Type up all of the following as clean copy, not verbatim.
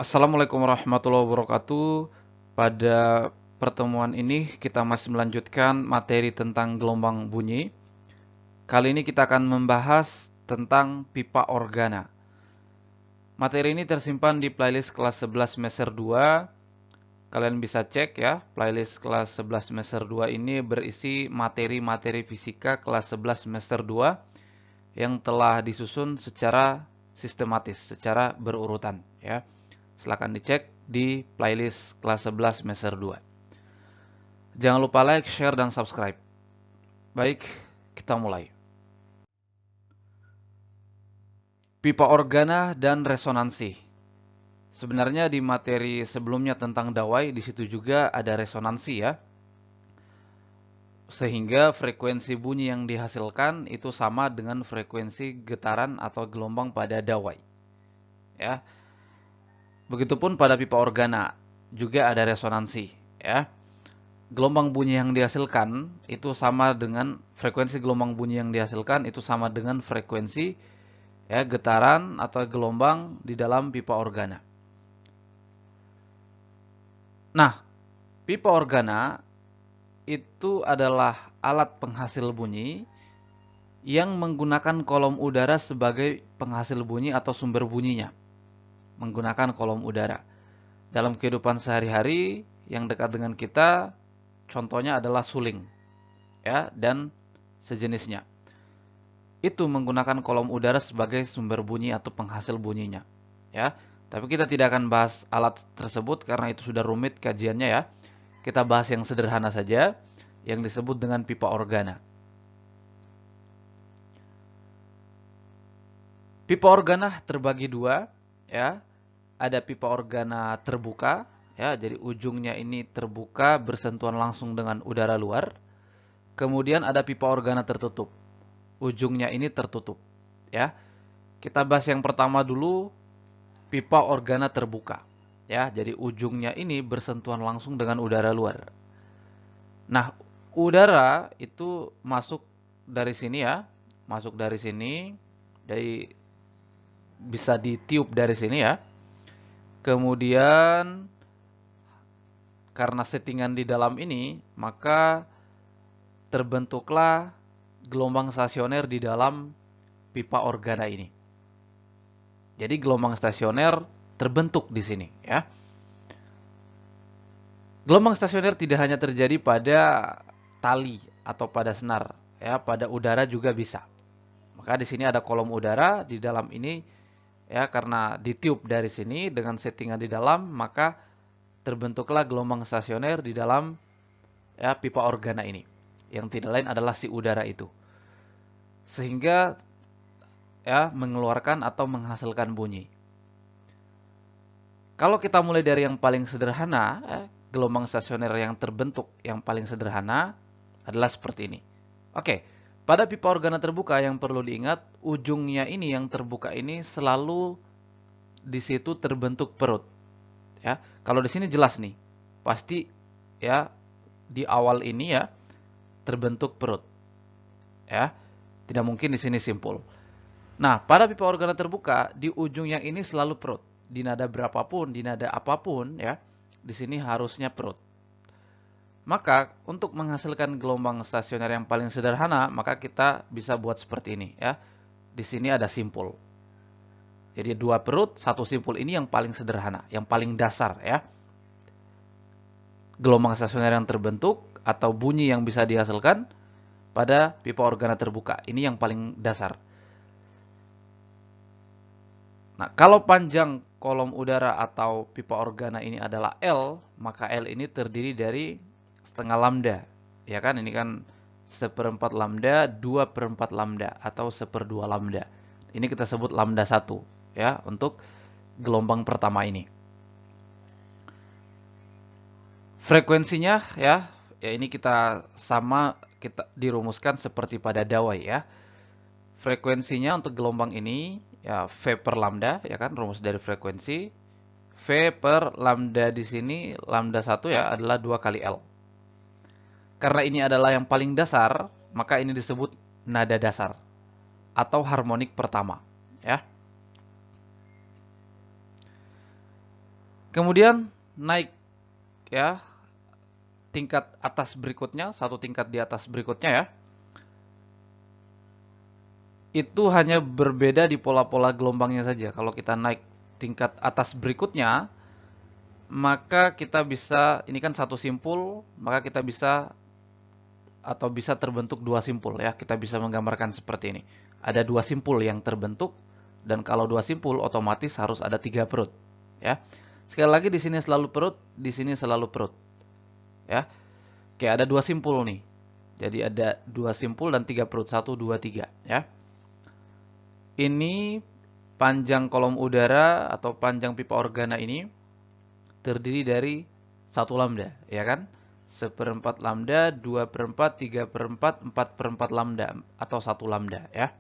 Assalamualaikum warahmatullahi wabarakatuh. Pada pertemuan ini kita masih melanjutkan materi tentang gelombang bunyi. Kali ini kita akan membahas tentang pipa organa. Materi ini tersimpan di playlist kelas 11 semester 2. Kalian bisa cek ya, playlist kelas 11 semester 2 ini berisi materi-materi fisika kelas 11 semester 2 yang telah disusun secara sistematis, secara berurutan ya. Silahkan dicek di playlist kelas 11 semester 2. Jangan lupa like, share, dan subscribe. Baik, kita mulai. Pipa organa dan resonansi. Sebenarnya di materi sebelumnya tentang dawai, di situ juga ada resonansi ya. Sehingga frekuensi bunyi yang dihasilkan itu sama dengan frekuensi getaran atau gelombang pada dawai. Ya. Begitupun pada pipa organa juga ada resonansi ya. Gelombang bunyi yang dihasilkan itu sama dengan frekuensi gelombang bunyi yang dihasilkan itu sama dengan frekuensi ya getaran atau gelombang di dalam pipa organa. Nah, pipa organa itu adalah alat penghasil bunyi yang menggunakan kolom udara sebagai penghasil bunyi atau sumber bunyinya. Menggunakan kolom udara. Dalam kehidupan sehari-hari yang dekat dengan kita, contohnya adalah suling ya dan sejenisnya. Itu menggunakan kolom udara sebagai sumber bunyi atau penghasil bunyinya ya. Tapi kita tidak akan bahas alat tersebut karena itu sudah rumit kajiannya ya. Kita bahas yang sederhana saja yang disebut dengan pipa organa. Pipa organa terbagi dua ya. Ada pipa organa terbuka ya, jadi ujungnya ini terbuka bersentuhan langsung dengan udara luar. Kemudian ada pipa organa tertutup. Ujungnya ini tertutup ya. Kita bahas yang pertama dulu, pipa organa terbuka ya. Jadi ujungnya ini bersentuhan langsung dengan udara luar. Nah, udara itu masuk dari sini ya. Masuk dari sini, dari bisa ditiup dari sini ya. Kemudian karena settingan di dalam ini, maka terbentuklah gelombang stasioner di dalam pipa organa ini. Jadi gelombang stasioner terbentuk di sini ya. Gelombang stasioner tidak hanya terjadi pada tali atau pada senar ya, pada udara juga bisa. Maka di sini ada kolom udara di dalam ini ya, karena ditiup dari sini dengan settingan di dalam, maka terbentuklah gelombang stasioner di dalam ya pipa organa ini. Yang tidak lain adalah si udara itu. Sehingga ya mengeluarkan atau menghasilkan bunyi. Kalau kita mulai dari yang paling sederhana, gelombang stasioner yang terbentuk yang paling sederhana adalah seperti ini. Oke, pada pipa organa terbuka yang perlu diingat, ujungnya ini yang terbuka ini selalu di situ terbentuk perut. Ya, kalau di sini jelas nih, pasti ya di awal ini ya terbentuk perut. Ya, tidak mungkin di sini simpul. Nah, pada pipa organa terbuka, di ujung yang ini selalu perut. Di nada berapapun, di nada apapun, ya, di sini harusnya perut. Maka, untuk menghasilkan gelombang stasioner yang paling sederhana, maka kita bisa buat seperti ini, ya. Di sini ada simpul. Jadi dua perut, satu simpul ini yang paling sederhana, yang paling dasar, ya. Gelombang stasioner yang terbentuk atau bunyi yang bisa dihasilkan pada pipa organa terbuka. Ini yang paling dasar. Nah, kalau panjang kolom udara atau pipa organa ini adalah L, maka L ini terdiri dari setengah lambda. Ya kan, ini kan 1/4 lambda, 2/4 lambda, atau 1/2 lambda. Ini kita sebut lambda 1, ya, untuk gelombang pertama ini. Frekuensinya, ya ini kita dirumuskan seperti pada dawai, ya. Frekuensinya untuk gelombang ini ya V per lambda, ya kan, rumus dari frekuensi. V per lambda di sini, lambda 1 ya adalah 2 kali L. Karena ini adalah yang paling dasar, maka ini disebut nada dasar atau harmonik pertama, ya. Kemudian naik ya tingkat atas berikutnya, satu tingkat di atas berikutnya ya. Itu hanya berbeda di pola-pola gelombangnya saja. Kalau kita naik tingkat atas berikutnya, maka kita bisa, ini kan satu simpul, maka kita bisa atau bisa terbentuk dua simpul ya. Kita bisa menggambarkan seperti ini. Ada dua simpul yang terbentuk, dan kalau dua simpul otomatis harus ada tiga perut ya. Sekali lagi di sini selalu perut, di sini selalu perut ya. Oke, ada dua simpul nih. Jadi ada dua simpul dan tiga perut, 1, 2, 3 ya. Ini panjang kolom udara atau panjang pipa organa ini terdiri dari 1 lambda, ya kan? 1/4 lambda, 2/4, 3/4, 4/4 lambda atau 1 lambda ya.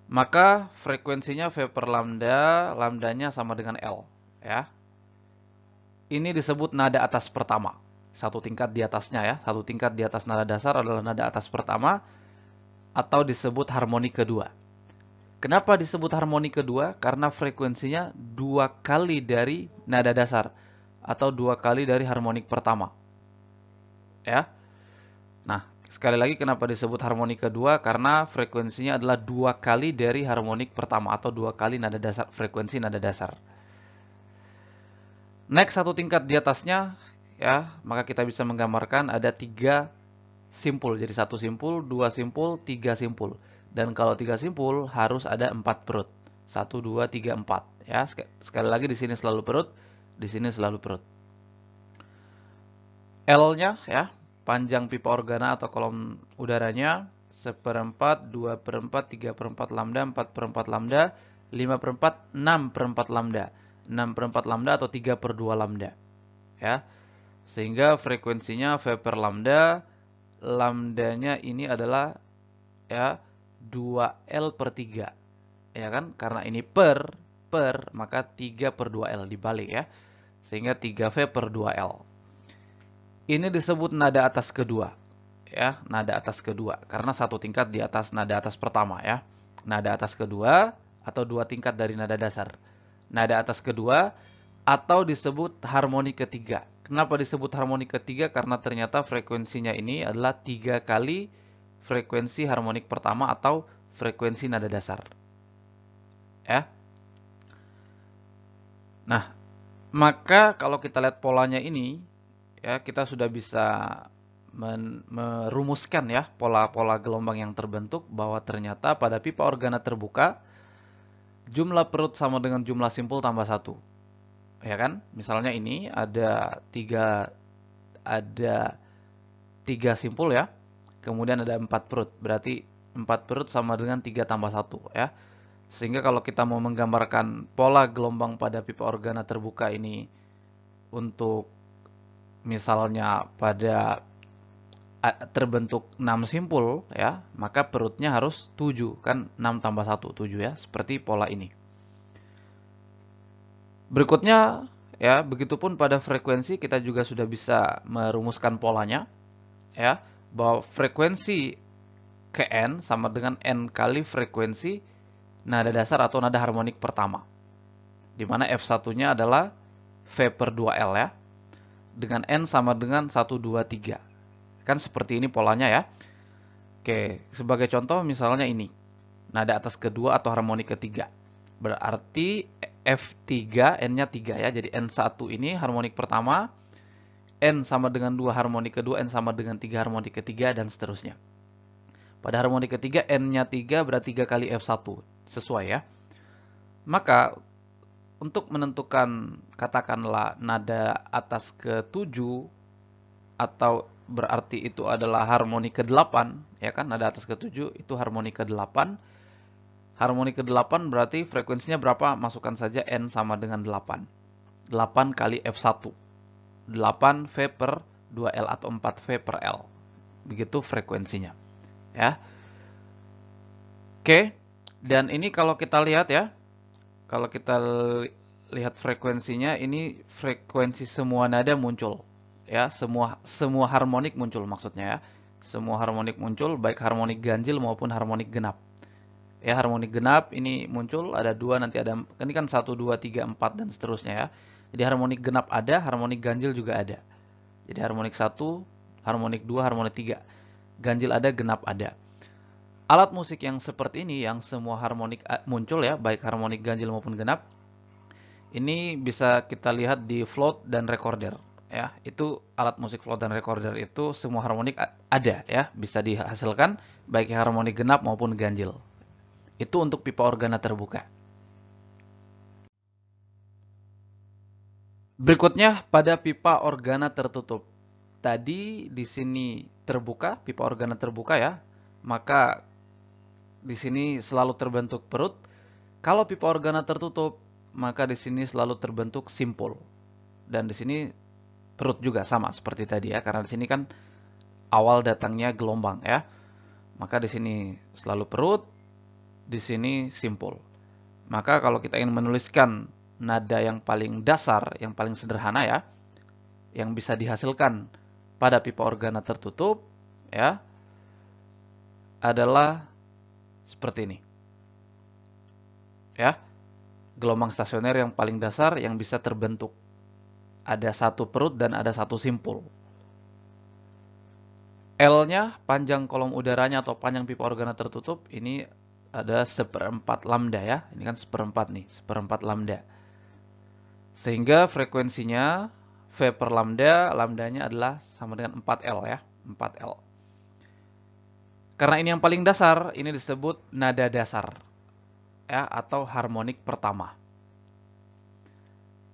Maka frekuensinya V per lambda, lambdanya sama dengan L ya. Ini disebut nada atas pertama. Satu tingkat di atasnya ya, satu tingkat di atas nada dasar adalah nada atas pertama atau disebut harmoni kedua. Kenapa disebut harmoni kedua? Karena frekuensinya 2 kali dari nada dasar atau 2 kali dari harmonik pertama. Ya. Nah, sekali lagi kenapa disebut harmoni kedua? Karena frekuensinya adalah 2 kali dari harmonik pertama atau 2 kali nada dasar, frekuensi nada dasar. Next, satu tingkat di atasnya ya, maka kita bisa menggambarkan ada 3 simpul. Jadi 1 simpul, 2 simpul, 3 simpul. Dan kalau 3 simpul harus ada 4 perut. 1, 2, 3, 4 ya. Sekali lagi di sini selalu perut, di sini selalu perut. L-nya ya, panjang pipa organa atau kolom udaranya 1/4, 2/4, 3/4 lambda, 4/4 lambda, 5/4, 6/4 lambda. 6/4 lambda atau 3/2 lambda. Ya. Sehingga frekuensinya V per lambda, lambdanya ini adalah ya 2L per 3. Ya kan? Karena ini per, maka 3/2L dibalik ya. Sehingga 3V per 2L. Ini disebut nada atas kedua. Ya, nada atas kedua. Karena satu tingkat di atas nada atas pertama ya. Nada atas kedua atau 2 tingkat dari nada dasar. Nada atas kedua atau disebut harmoni ketiga. Kenapa disebut harmoni ketiga? Karena ternyata frekuensinya ini adalah 3 kali frekuensi harmonik pertama atau frekuensi nada dasar. Ya. Nah, maka kalau kita lihat polanya ini, ya kita sudah bisa merumuskan ya pola-pola gelombang yang terbentuk bahwa ternyata pada pipa organa terbuka jumlah perut sama dengan jumlah simpul tambah 1. Ya kan? Misalnya ini ada 3 simpul ya. Kemudian ada 4 perut. Berarti 4 perut sama dengan 3 tambah 1 ya. Sehingga kalau kita mau menggambarkan pola gelombang pada pipa organa terbuka ini untuk misalnya pada terbentuk 6 simpul ya, maka perutnya harus 7 kan, 6 tambah 1 7 ya, seperti pola ini. Berikutnya ya, begitupun pada frekuensi kita juga sudah bisa merumuskan polanya ya, bahwa frekuensi Kn sama dengan N kali frekuensi nada dasar atau nada harmonik pertama. Di mana F1-nya adalah V per 2L ya. Dengan N sama dengan 1, 2, 3. Kan seperti ini polanya ya. Oke, sebagai contoh misalnya ini. Nada atas kedua atau harmonik ketiga. Berarti F3, N-nya 3 ya. Jadi N1 ini harmonik pertama. N sama dengan 2 harmonik kedua. N sama dengan 3 harmonik ketiga dan seterusnya. Pada harmonik ketiga N-nya 3 berarti 3 kali F1. Sesuai ya. Maka untuk menentukan katakanlah nada atas ke-7 atau berarti itu adalah harmoni ke-8 ya kan, nada atas ke-7 itu harmoni ke-8. Harmoni ke-8 berarti frekuensinya berapa? Masukkan saja N sama dengan 8. 8 kali F1. 8 V per 2L atau 4 V per L. Begitu frekuensinya. Ya. Oke. Dan ini kalau kita lihat ya. Kalau kita lihat frekuensinya, ini frekuensi semua nada muncul. Ya, semua harmonik muncul maksudnya ya. Semua harmonik muncul, baik harmonik ganjil maupun harmonik genap. Ya, harmonik genap ini muncul ada 2, nanti ada, ini kan 1 2 3 4 dan seterusnya ya. Jadi harmonik genap ada, harmonik ganjil juga ada. Jadi harmonik 1, harmonik 2, harmonik 3. Ganjil ada, genap ada. Alat musik yang seperti ini yang semua harmonik muncul ya, baik harmonik ganjil maupun genap. Ini bisa kita lihat di float dan recorder ya. Itu alat musik float dan recorder itu semua harmonik ada ya, bisa dihasilkan baik harmonik genap maupun ganjil. Itu untuk pipa organa terbuka. Berikutnya pada pipa organa tertutup. Tadi di sini terbuka, pipa organa terbuka ya. Maka di sini selalu terbentuk perut. Kalau pipa organa tertutup, maka di sini selalu terbentuk simpul. Dan di sini perut juga sama seperti tadi ya, karena di sini kan awal datangnya gelombang ya. Maka di sini selalu perut, di sini simpul. Maka kalau kita ingin menuliskan nada yang paling dasar, yang paling sederhana ya, yang bisa dihasilkan pada pipa organa tertutup ya, adalah seperti ini. Ya. Gelombang stasioner yang paling dasar yang bisa terbentuk. Ada satu perut dan ada satu simpul. L-nya, panjang kolom udaranya atau panjang pipa organa tertutup, ini ada 1/4 lambda ya. Ini kan 1/4 nih, 1/4 lambda. Sehingga frekuensinya V per lambda, lambdanya adalah sama dengan 4L ya, 4L. Karena ini yang paling dasar, ini disebut nada dasar ya, atau harmonik pertama.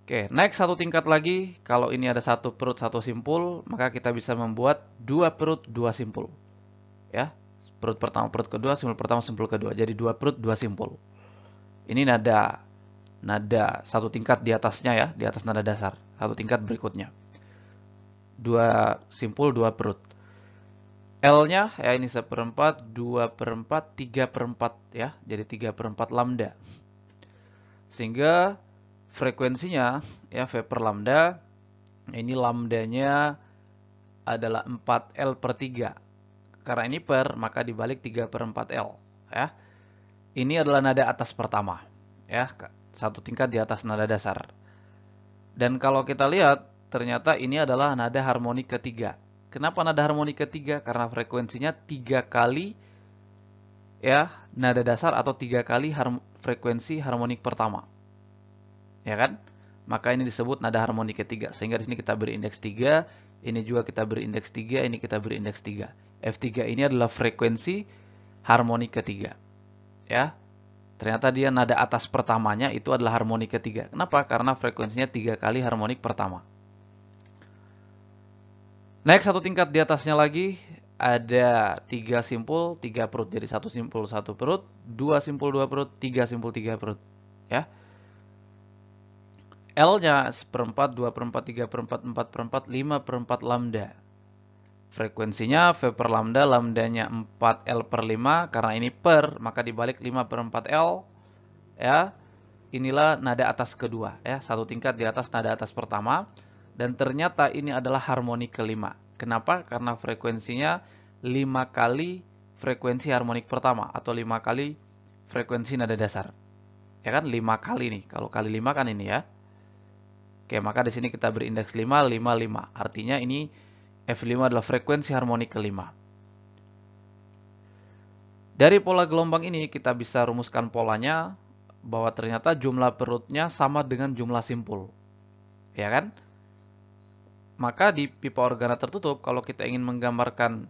Oke, naik satu tingkat lagi, kalau ini ada satu perut, satu simpul, maka kita bisa membuat dua perut, dua simpul. Ya, perut pertama, perut kedua, simpul pertama, simpul kedua. Jadi dua perut, dua simpul. Ini nada satu tingkat di atasnya ya, di atas nada dasar. Satu tingkat berikutnya. Dua simpul, dua perut. L-nya ya ini 1/4, 2/4, 3/4 ya. Jadi 3/4 lambda. Sehingga frekuensinya ya V per lambda, ini lambdanya adalah 4L per 3. Karena ini per, maka dibalik 3/4L ya. Ini adalah nada atas pertama ya, satu tingkat di atas nada dasar. Dan kalau kita lihat, ternyata ini adalah nada harmonik ketiga. Kenapa nada harmonik ketiga? Karena frekuensinya 3 kali ya nada dasar atau 3 kali frekuensi harmonik pertama. Ya kan? Maka ini disebut nada harmonik ketiga. Sehingga di sini kita beri indeks 3, ini juga kita beri indeks 3, ini kita beri indeks 3. F3 ini adalah frekuensi harmonik ketiga. Ya. Ternyata dia nada atas pertamanya itu adalah harmonik ketiga. Kenapa? Karena frekuensinya 3 kali harmonik pertama. Naik satu tingkat di atasnya lagi, ada 3 simpul, 3 perut. Jadi 1 simpul, 1 perut, 2 simpul, 2 perut, 3 simpul, 3 perut. Ya. L-nya 1/4, 2/4, 3/4, 4/4, 5/4 lambda. Frekuensinya V per lambda, lambdanya 4L per 5. Karena ini per, maka dibalik 5/4L. Ya, inilah nada atas kedua. Ya, satu tingkat di atas nada atas pertama. Dan ternyata ini adalah harmonik kelima. Kenapa? Karena frekuensinya 5 kali frekuensi harmonik pertama. Atau 5 kali frekuensi nada dasar. Ya kan, 5 kali nih. Kalau kali 5 kan ini ya. Oke, maka di sini kita beri indeks 5, 5, 5. Artinya ini F5 adalah frekuensi harmonik kelima. Dari pola gelombang ini kita bisa rumuskan polanya bahwa ternyata jumlah perutnya sama dengan jumlah simpul. Ya kan? Maka di pipa organa tertutup, kalau kita ingin menggambarkan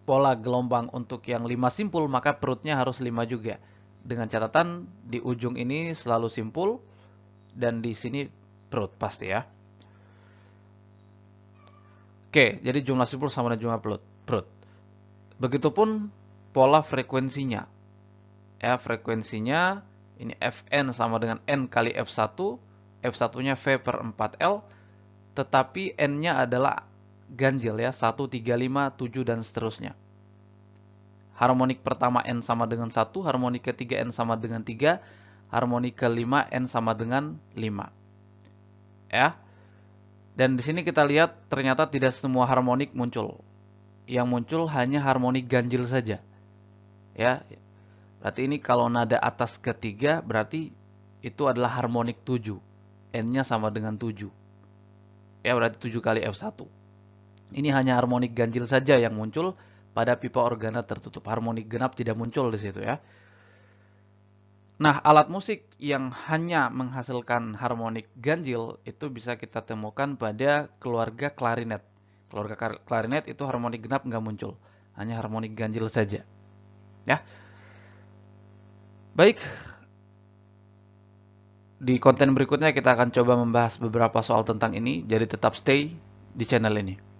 pola gelombang untuk yang 5 simpul, maka perutnya harus 5 juga. Dengan catatan di ujung ini selalu simpul dan di sini perut pasti ya. Oke, jadi jumlah simpul sama dengan jumlah perut. Begitupun pola frekuensinya. Ya, frekuensinya ini Fn sama dengan N kali F1. F1-nya V per 4L. Tetapi N-nya adalah ganjil ya. 1, 3, 5, 7 dan seterusnya. Harmonik pertama N sama dengan 1. Harmonik ketiga N sama dengan 3. Harmonik kelima N sama dengan 5. Ya. Dan di sini kita lihat ternyata tidak semua harmonik muncul. Yang muncul hanya harmonik ganjil saja. Ya. Berarti ini kalau nada atas ketiga berarti itu adalah harmonik 7. N-nya sama dengan 7. Ya, berarti 7 kali F1. Ini hanya harmonik ganjil saja yang muncul pada pipa organa tertutup. Harmonik genap tidak muncul di situ ya. Nah, alat musik yang hanya menghasilkan harmonik ganjil itu bisa kita temukan pada keluarga klarinet. Keluarga klarinet itu harmonik genap nggak muncul, hanya harmonik ganjil saja. Ya, baik. Di konten berikutnya kita akan coba membahas beberapa soal tentang ini, jadi tetap stay di channel ini.